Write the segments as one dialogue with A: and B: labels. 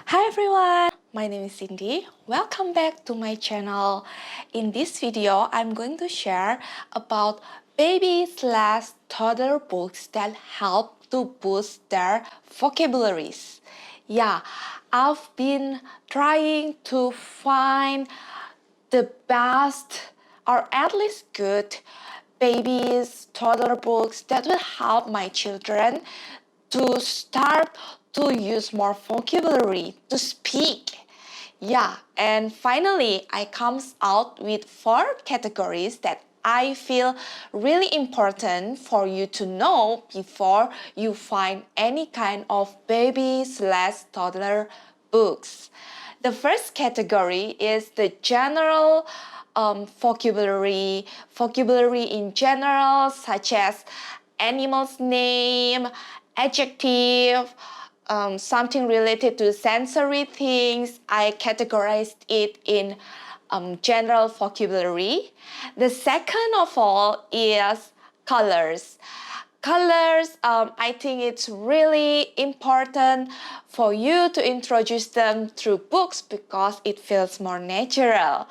A: Hi everyone, my name is Cindy. Welcome back to my channel. In this video, I'm going to share about baby/toddler books that help to boost their vocabularies. Yeah, I've been trying to find the best or at least good toddler books that will help my children to start to use more vocabulary, to speak. Yeah, and finally, I comes out with 4 categories that I feel really important for you to know before you find any kind of baby/toddler books. The first category is the general vocabulary in general, such as animal's name, adjective, something related to sensory things. I categorized it in general vocabulary. The second of all is colors. I think it's really important for you to introduce them through books because it feels more natural.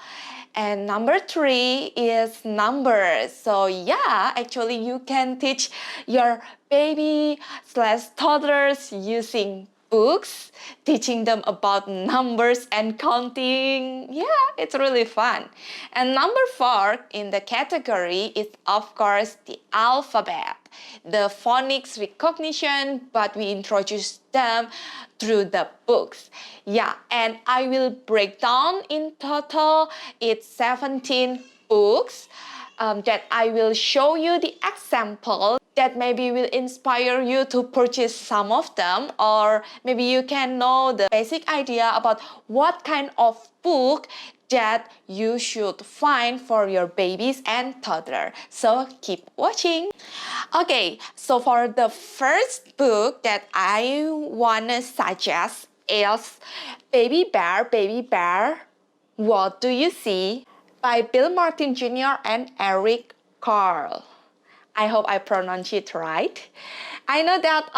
A: And number 3 is numbers. So yeah, actually you can teach your baby/toddlers using books, teaching them about numbers and counting. Yeah, it's really fun. And number 4 in the category is of course the alphabet, the phonics recognition, but we introduce them through the books. Yeah, and I will break down in total, it's 17 books that I will show you the example that maybe will inspire you to purchase some of them, or maybe you can know the basic idea about what kind of book that you should find for your babies and toddler. So keep watching. Okay, so for the first book that I wanna suggest is Baby Bear, What Do You See? By Bill Martin Jr. and Eric Carle. I hope I pronounced it right. I know that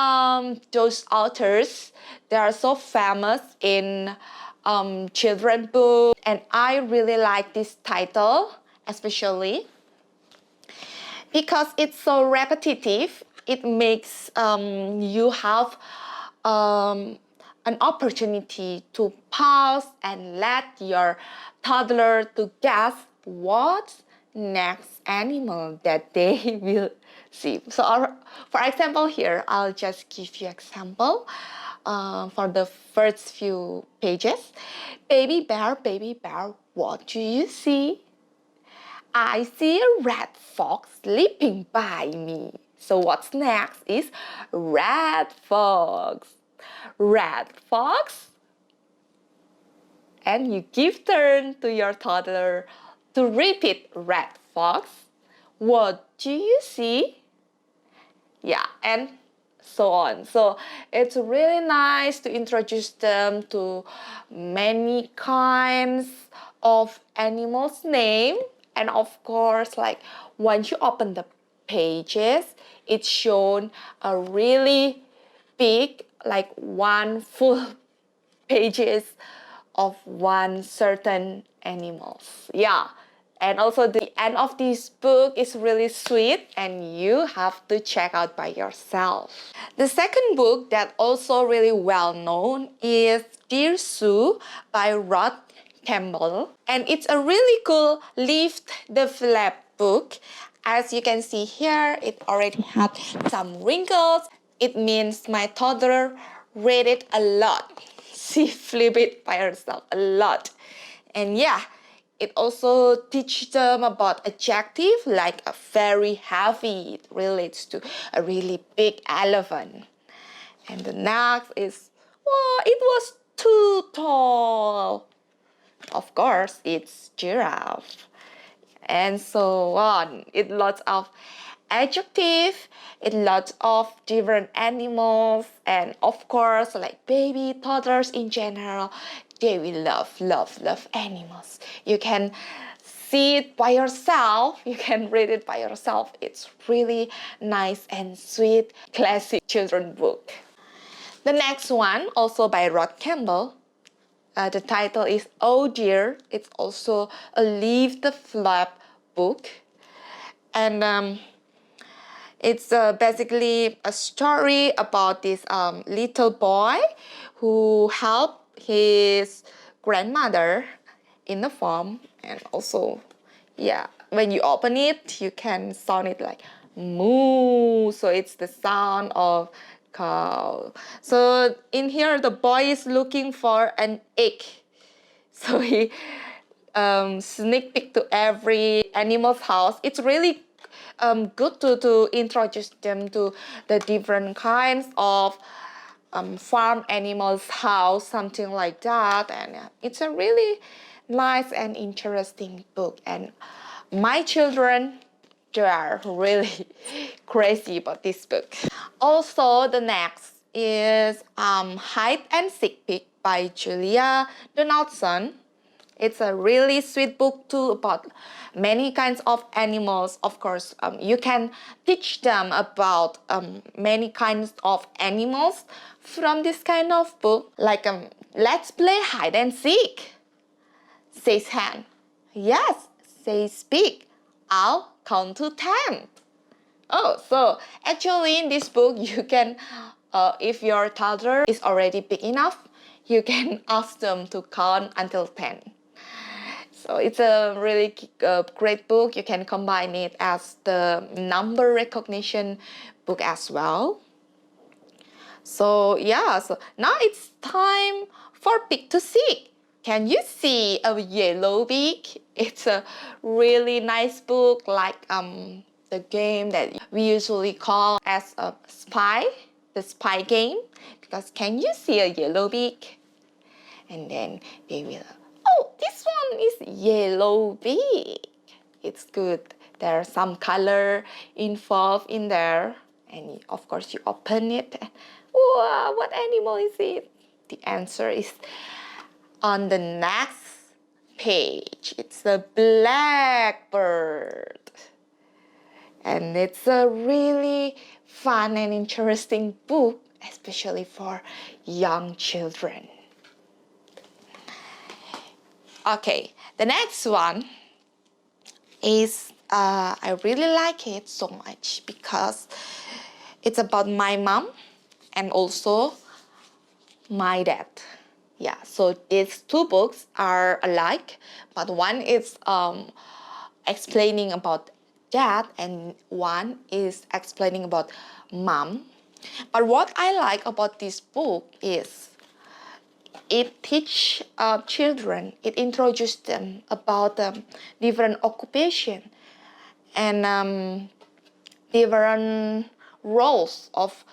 A: those authors, they are so famous in children books, and I really like this title, especially because it's so repetitive. It makes you have an opportunity to pause and let your toddler to guess what's next animal that they will see. So for example here, I'll just give you example for the first few pages. Baby bear, what do you see? I see a red fox sleeping by me. So what's next is red fox. Red fox. And you give turn to your toddler to repeat red fox. What do you see? Yeah, and so on. So it's really nice to introduce them to many kinds of animals' name. And of course, like once you open the pages, it's shown a really big, like one full pages of one certain animals. Yeah. And also the end of this book is really sweet and you have to check out by yourself. The second book that also really well known is Dear Sue by Rod Campbell. And it's a really cool lift the flap book. As you can see here, it already had some wrinkles. It means my toddler read it a lot. She flipped it by herself a lot. And yeah, it also teaches them about adjective like a very heavy. It relates to a really big elephant. And the next is, well, it was too tall. Of course, it's giraffe. And so on. It lots of adjective, it lots of different animals, and of course, like baby toddlers in general, they will love animals. You can see it by yourself, you can read it by yourself. It's really nice and sweet, classic children book. The next one, also by Rod Campbell, The title is Oh Dear. It's also a Leave the Flap book. And it's basically a story about this little boy who helped his grandmother in the farm. And also, yeah, when you open it, you can sound it like moo. So it's the sound of cow. So in here, the boy is looking for an egg. So he sneak peek to every animal's house. It's really good to introduce them to the different kinds of farm animals' house, something like that. And it's a really nice and interesting book. And my children, they are really crazy about this book. Also, the next is Hide and Seek Pig by Julia Donaldson. It's a really sweet book too about many kinds of animals. Of course, you can teach them about many kinds of animals from this kind of book. Like, let's play hide and seek, says hen. Yes, says pig. I'll count to 10. Oh, so actually in this book you can, if your toddler is already big enough, you can ask them to count until 10. So it's a really great book. You can combine it as the number recognition book as well. So yeah, so now it's time for Pig to Seek. Can you see a yellow pig? It's a really nice book, like the game that we usually call as a spy, the spy game. Because can you see a yellow pig? And then they will, oh, this one is yellow pig. It's good. There's some color involved in there. And of course you open it. Wow, what animal is it? The answer is on the next page. It's a blackbird. And it's a really fun and interesting book, especially for young children. Okay, the next one is, I really like it so much because it's about my mom and also my dad. Yeah, so these two books are alike, but one is explaining about dad and one is explaining about mom. But what I like about this book is it teach children, it introduces them about different occupation and different roles of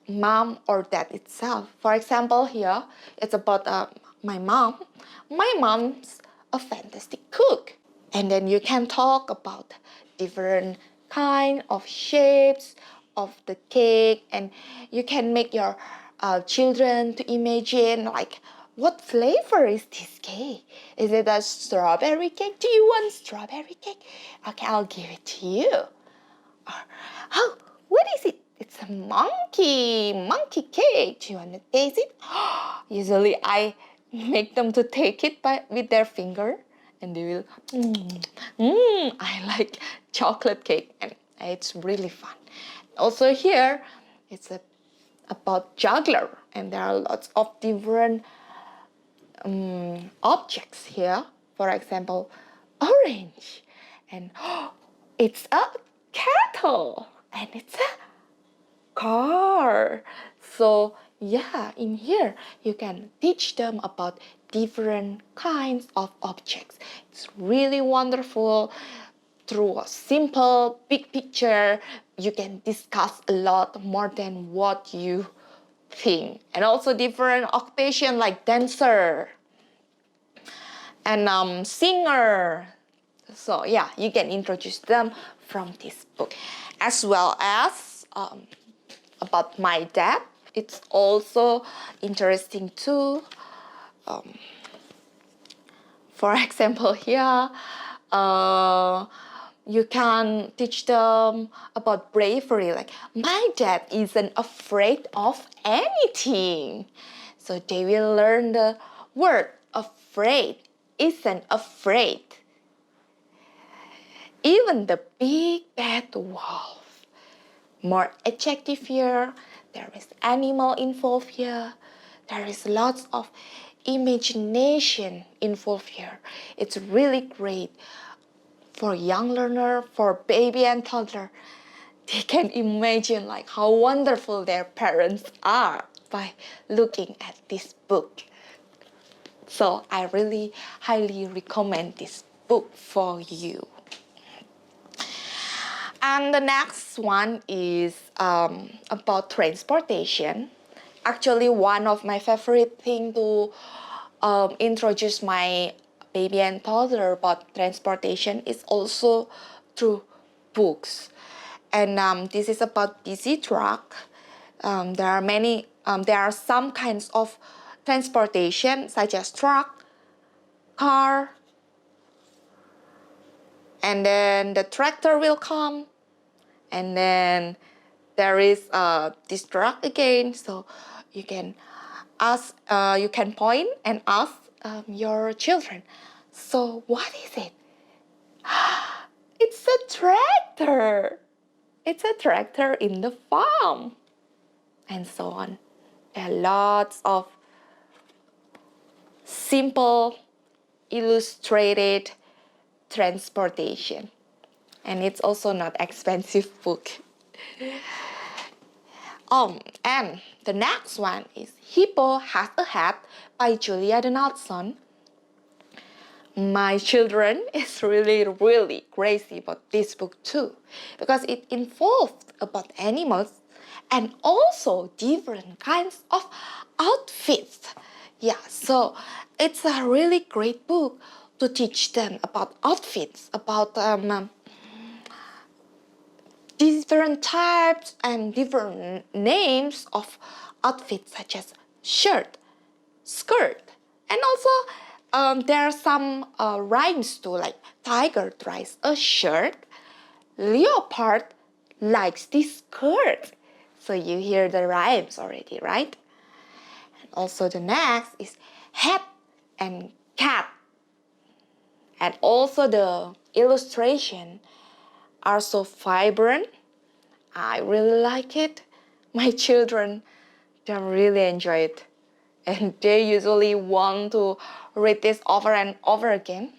A: mom or dad itself. For example, here it's about my mom. My mom's a fantastic cook, and then you can talk about different kind of shapes of the cake, and you can make your children to imagine like, what flavor is this cake? Is it a strawberry cake? Do you want strawberry cake? Okay, I'll give it to you. Or, oh, what is it? It's a monkey cake. Do you want to taste it? Usually I make them to take it with their finger, and they will, I like chocolate cake, and it's really fun. Also here, it's about juggler, and there are lots of different objects here. For example, orange, and it's a kettle, and it's a car. So yeah, in here you can teach them about different kinds of objects. It's really wonderful. Through a simple big picture, you can discuss a lot more than what you think. And also different occupation like dancer and singer. So yeah, you can introduce them from this book. As well as about my dad, it's also interesting too. For example, here, you can teach them about bravery. Like, my dad isn't afraid of anything. So they will learn the word afraid isn't afraid. Even the big bad wolf. More adjective here. There is animal involved here. There is lots of imagination involved here. It's really great for young learner, for baby and toddler. They can imagine like how wonderful their parents are by looking at this book. So I really highly recommend this book for you. And the next one is about transportation. Actually, one of my favorite things to introduce my baby and toddler about transportation is also through books. And this is about busy truck. There are some kinds of transportation such as truck, car, and then the tractor will come, and then there is this truck again. So you can ask, you can point and ask your children. So what is it? It's a tractor. It's a tractor in the farm, and so on. There are lots of simple, illustrated transportation, and it's also not expensive book. And the next one is Hippo Has a Hat by Julia Donaldson. My children is really crazy about this book too, because it involved about animals and also different kinds of outfits. Yeah, so it's a really great book to teach them about outfits, about different types and different names of outfits such as shirt, skirt, and also there are some rhymes too, like tiger tries a shirt, leopard likes this skirt. So you hear the rhymes already, right? And also the next is hat and cat. And also the illustration are so vibrant. I really like it. My children, they really enjoy it. And they usually want to read this over and over again.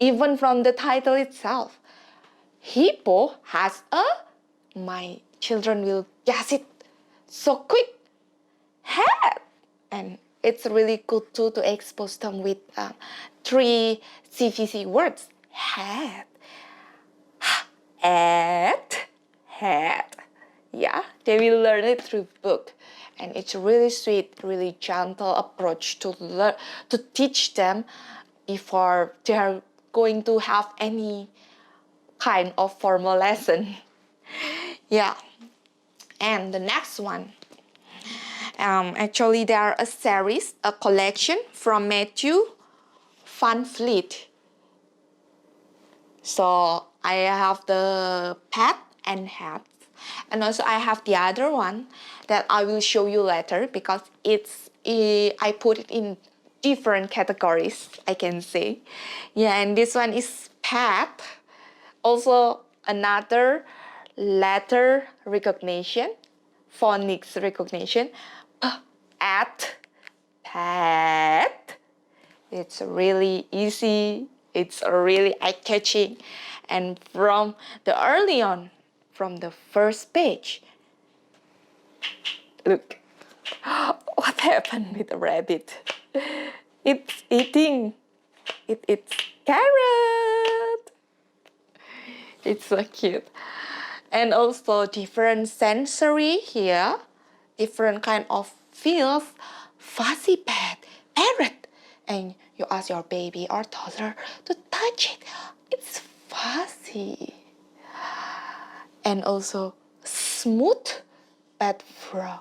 A: Even from the title itself. Hippo has a, my children will guess it so quick, hat. And it's really good too to expose them with 3 CVC words. Hat, hat. Yeah, they will learn it through book. And it's really sweet, really gentle approach to learn, to teach them before they are going to have any kind of formal lesson. Yeah. And the next one. Actually, there are a series, a collection from Matthew Van Vliet. So I have the pet and hats. And also I have the other one that I will show you later because I put it in different categories, I can say. Yeah, and this one is pet. Also another letter recognition, phonics recognition. At, pet. It's really easy. It's really eye-catching. And from the early on, from the first page, look, what happened with the rabbit? It's eating. It eats carrot. It's so cute. And also different sensory here, different kind of feels, fuzzy pet, parrot. And you ask your baby or toddler to touch it. It's fuzzy. And also smooth pet frog.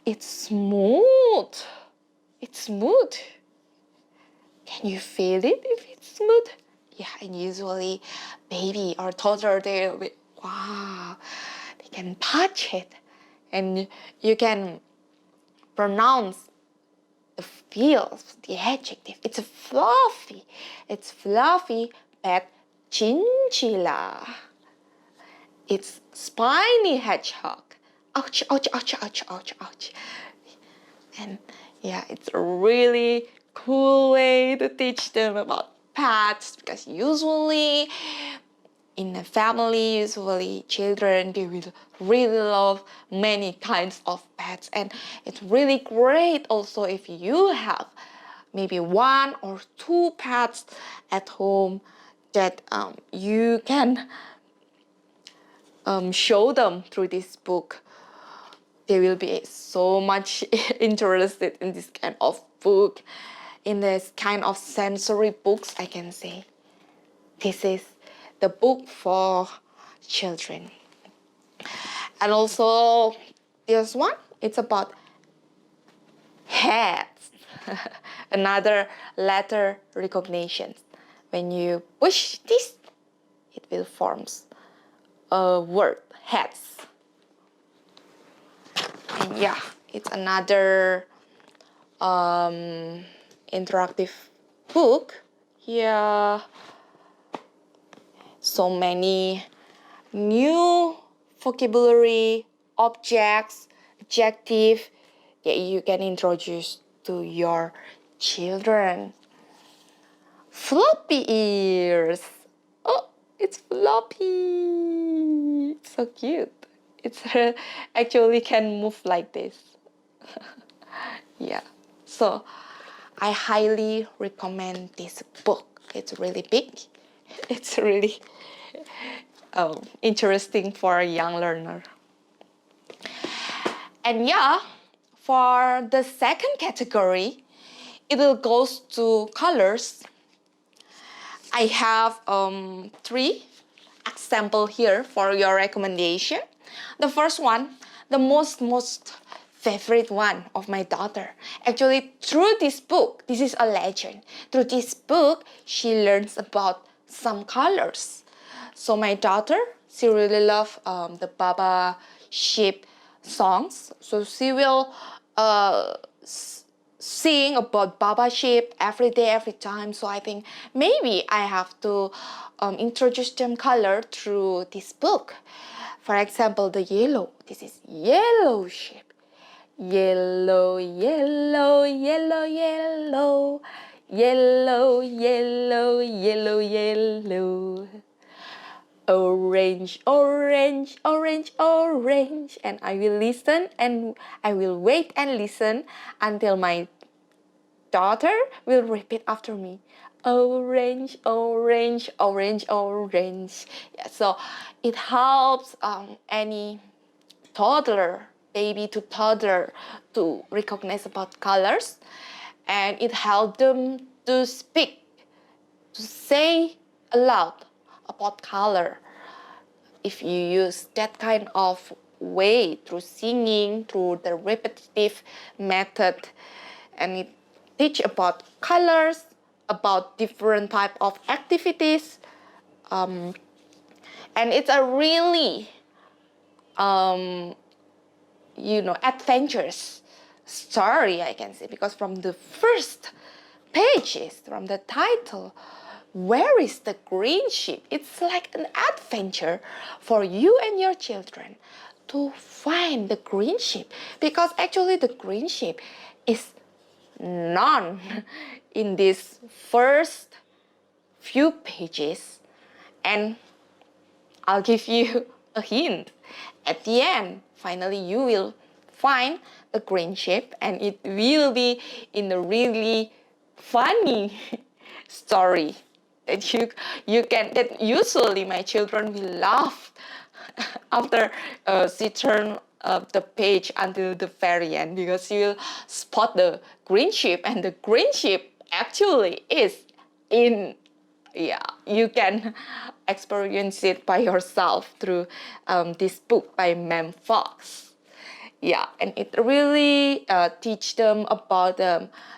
A: It's smooth. It's smooth. Can you feel it if it's smooth? Yeah, and usually baby or toddler, they'll be, wow, they can touch it. And you can pronounce the the feels, the adjective. It's fluffy. It's fluffy pet chinchilla. It's spiny hedgehog. Ouch, ouch, ouch, ouch, ouch, ouch. And yeah, it's a really cool way to teach them about pets, because usually in a family, usually children, they will really love many kinds of pets. And it's really great also if you have maybe 1 or 2 pets at home that you can show them through this book. They will be so much interested in this kind of book, in this kind of sensory books, I can say. This is the book for children. And also this one, it's about heads. Another letter recognition. When you push this, it will form a word, heads. And yeah, it's another interactive book. Here, so many new vocabulary, objects, adjective that you can introduce to your children. Floppy ears. Oh, it's floppy. It's so cute. It's actually can move like this. Yeah. So I highly recommend this book. It's really big. It's really interesting for a young learner. And yeah, for the second category, it will go to colors. I have 3 examples here for your recommendation. The first one, the most favorite one of my daughter. Actually, through this book, this is a legend. Through this book, she learns about some colors. So my daughter, she really loves the Baba Sheep songs. So she will sing about Baba Sheep every day, every time. So I think maybe I have to introduce them color through this book. For example, the yellow. This is yellow sheep. Yellow, yellow, yellow, yellow. Yellow, yellow, yellow, yellow. Orange, orange, orange, orange. And I will listen and I will wait and listen until my daughter will repeat after me. Orange, orange, orange, orange. Yeah, so it helps any toddler, baby to toddler, to recognize about colors, and it helps them to speak, to say aloud about color. If you use that kind of way through singing, through the repetitive method, and it teach about colors, about different type of activities, and it's a really adventurous story, I can say, because from the first pages, from the title, where is the green sheep? It's like an adventure for you and your children to find the green sheep, because actually the green sheep is none in these first few pages. And I'll give you a hint. At the end, finally you will find the green sheep, and it will be in a really funny story that that usually my children will laugh after she turn the page until the very end, because you will spot the green sheep, and the green sheep actually is in. Yeah, you can experience it by yourself through this book by Mem Fox. Yeah, and it really teach them about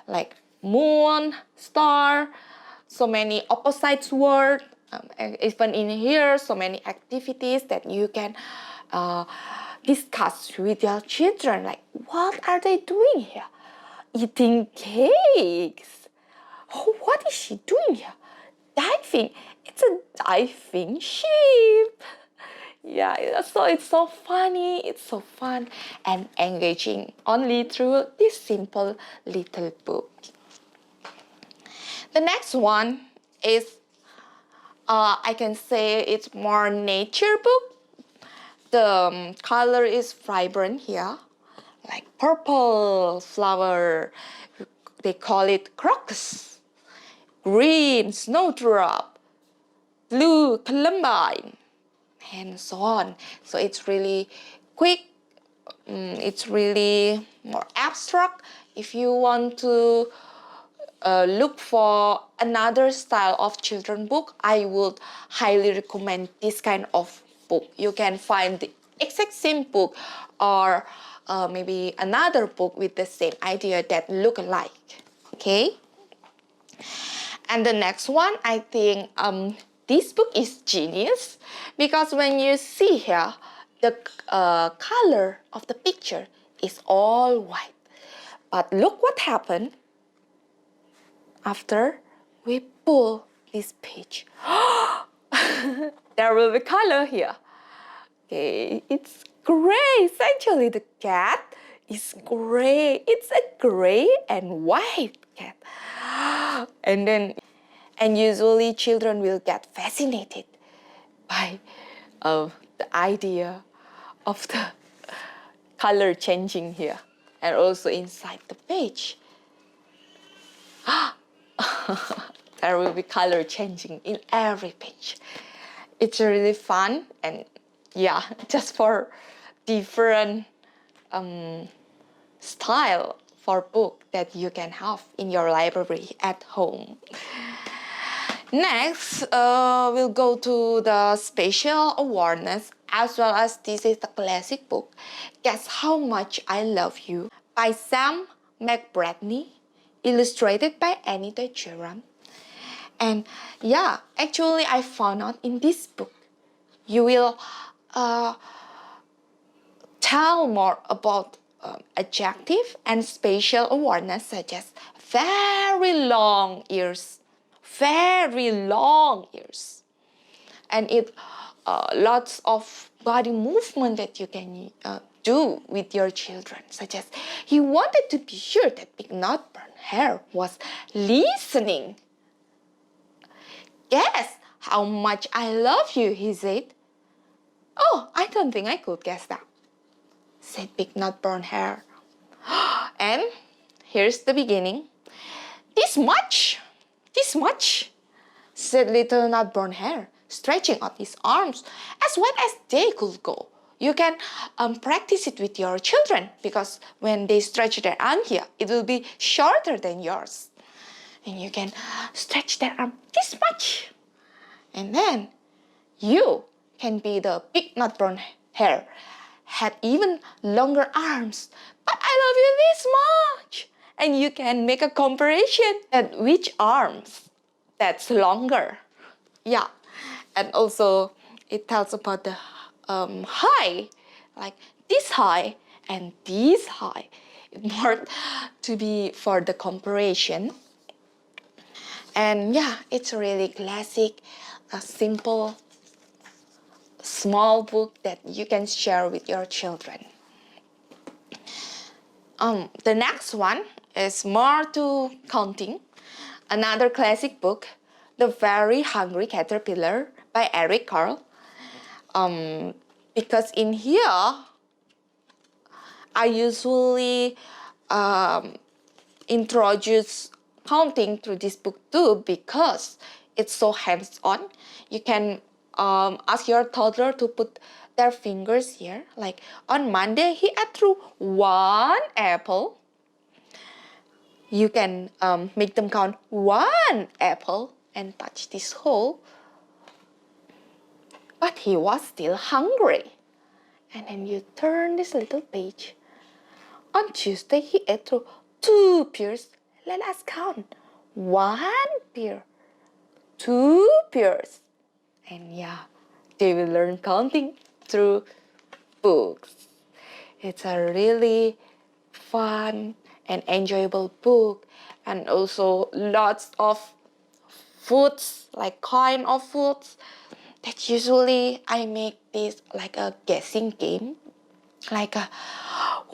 A: like moon, star, so many opposites word. Even in here, so many activities that you can discuss with your children. Like, what are they doing here? eating cakes. Oh, what is she doing here? Diving. It's a diving sheep. Yeah, so it's so funny, it's so fun and engaging only through this simple little book. The next one is, I can say it's more nature book. The color is vibrant here, like purple flower, they call it crocus, green snowdrop, blue columbine, and so on. So it's really quick, it's really more abstract. If you want to look for another style of children book, I would highly recommend this kind of book. You can find the exact same book or maybe another book with the same idea that look alike. Okay. And the next one, I think this book is genius because when you see here, the color of the picture is all white. But look what happened after we pull this page. There will be color here. Okay, it's gray. Essentially, the cat is gray. It's a gray and white cat. And usually children will get fascinated by the idea of the color changing here and also inside the page. There will be color changing in every page. It's really fun and yeah, just for different style for book that you can have in your library at home. Next, we'll go to the Spatial Awareness, as well as this is the classic book, Guess How Much I Love You by Sam McBratney, illustrated by Anita Jerram. And yeah, actually I found out in this book, you will tell more about adjective and spatial awareness, such as very long ears, and it lots of body movement that you can do with your children, such as he wanted to be sure that Big Not Brown Hair was listening. Guess how much I love you, he said. Oh, I don't think I could guess that, said Big Nut Brown Hair. And here's the beginning. This much, said Little Nut Brown Hair, stretching out his arms as wide as they could go. You can practice it with your children because when they stretch their arm here, it will be shorter than yours. And you can stretch their arm this much. And then you can be the Big Nut Brown Hair, had even longer arms, but I love you this much. And you can make a comparison at which arms that's longer. Yeah, and also it tells about the high, like this high and this high. More to be for the comparison. And yeah, it's a really classic, simple, small book that you can share with your children. The next one is more to counting. Another classic book, The Very Hungry Caterpillar by Eric Carle. Because in here, I usually introduce counting through this book too because it's so hands-on. You can ask your toddler to put their fingers here. Like on Monday, he ate through 1 apple. You can make them count 1 apple and touch this hole. But he was still hungry. And then you turn this little page. On Tuesday, he ate through 2 pears. Let us count. 1 pear, 2 pears. And yeah, they will learn counting through books. It's a really fun and enjoyable book, and also lots of foods, like kind of foods that usually I make this like a guessing game, like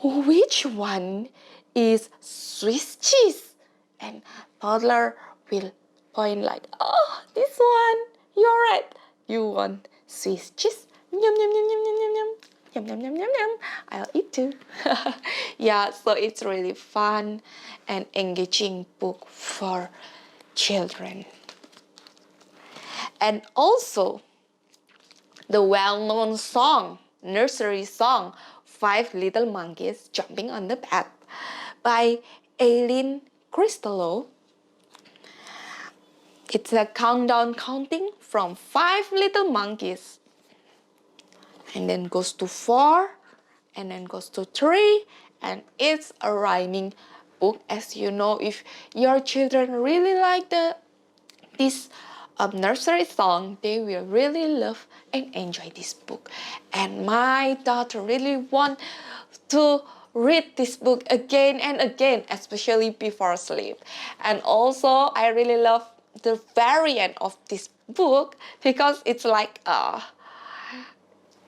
A: which one is Swiss cheese, and toddler will point like, oh, this one, you're right, you want Swiss cheese, yum yum yum yum yum yum yum. Yum yum yum yum yum. I'll eat too. Yeah, so it's really fun and engaging book for children. And also the well-known song, nursery song, Five Little Monkeys Jumping on the Bed by Aileen Cristello. It's a countdown counting from 5 little monkeys, and then goes to 4, and then goes to 3, and it's a rhyming book. As you know, if your children really like this nursery song, they will really love and enjoy this book. And my daughter really want to read this book again and again, especially before sleep. And also I really love the very end of this book because it's like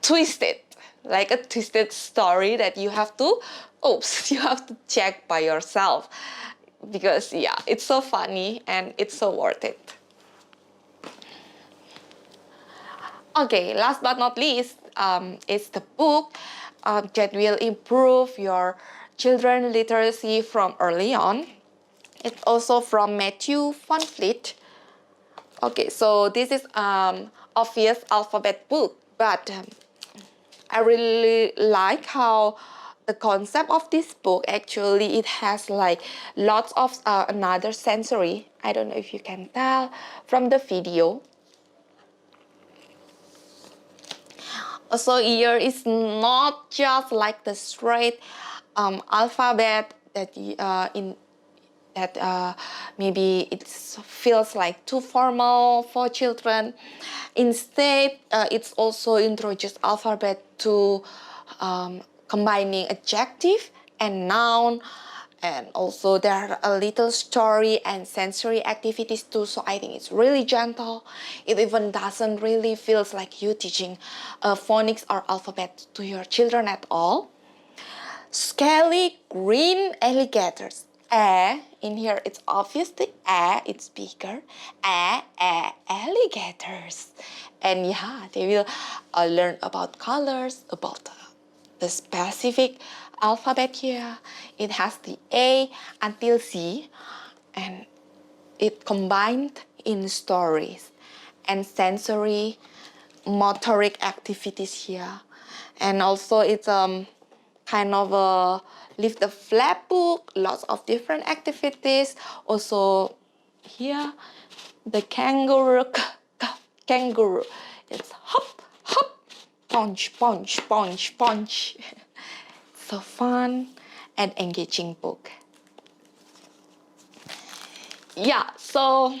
A: twisted, like a twisted story that you have to you have to check by yourself, because yeah, it's so funny and it's so worth it. Okay, last but not least, is the book that will improve your children literacy from early on. It's also from Matthew Van Fleet. Okay, so this is obvious alphabet book, but I really like how the concept of this book, actually it has like lots of another sensory. I don't know if you can tell from the video. Also, here is not just like the straight alphabet that maybe it feels like too formal for children. Instead, it's also introduced alphabet to combining adjective and noun, and also there are a little story and sensory activities too. So I think it's really gentle. It even doesn't really feels like you teaching phonics or alphabet to your children at all. Scaly green alligators. In here it's obviously it's bigger. Alligators. And yeah, they will learn about colors, about the specific alphabet here. It has the A until Z, and it combined in stories and sensory motoric activities here. And also it's kind of a lift the flap book, lots of different activities. Also here the kangaroo, it's hop hop, punch punch punch punch. So fun and engaging book. Yeah, so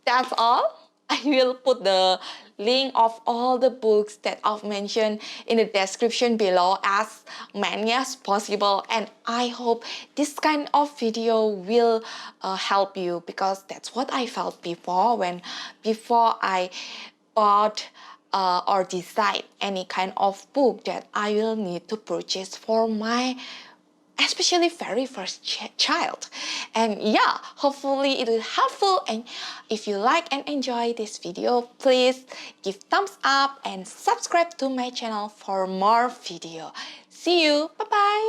A: that's all. I will put the link of all the books that I've mentioned in the description below as many as possible, and I hope this kind of video will help you, because that's what I felt before I bought or decide any kind of book that I will need to purchase for my especially very first child. And yeah, hopefully it is helpful, and if you like and enjoy this video, please give thumbs up and subscribe to my channel for more video. See you, bye bye.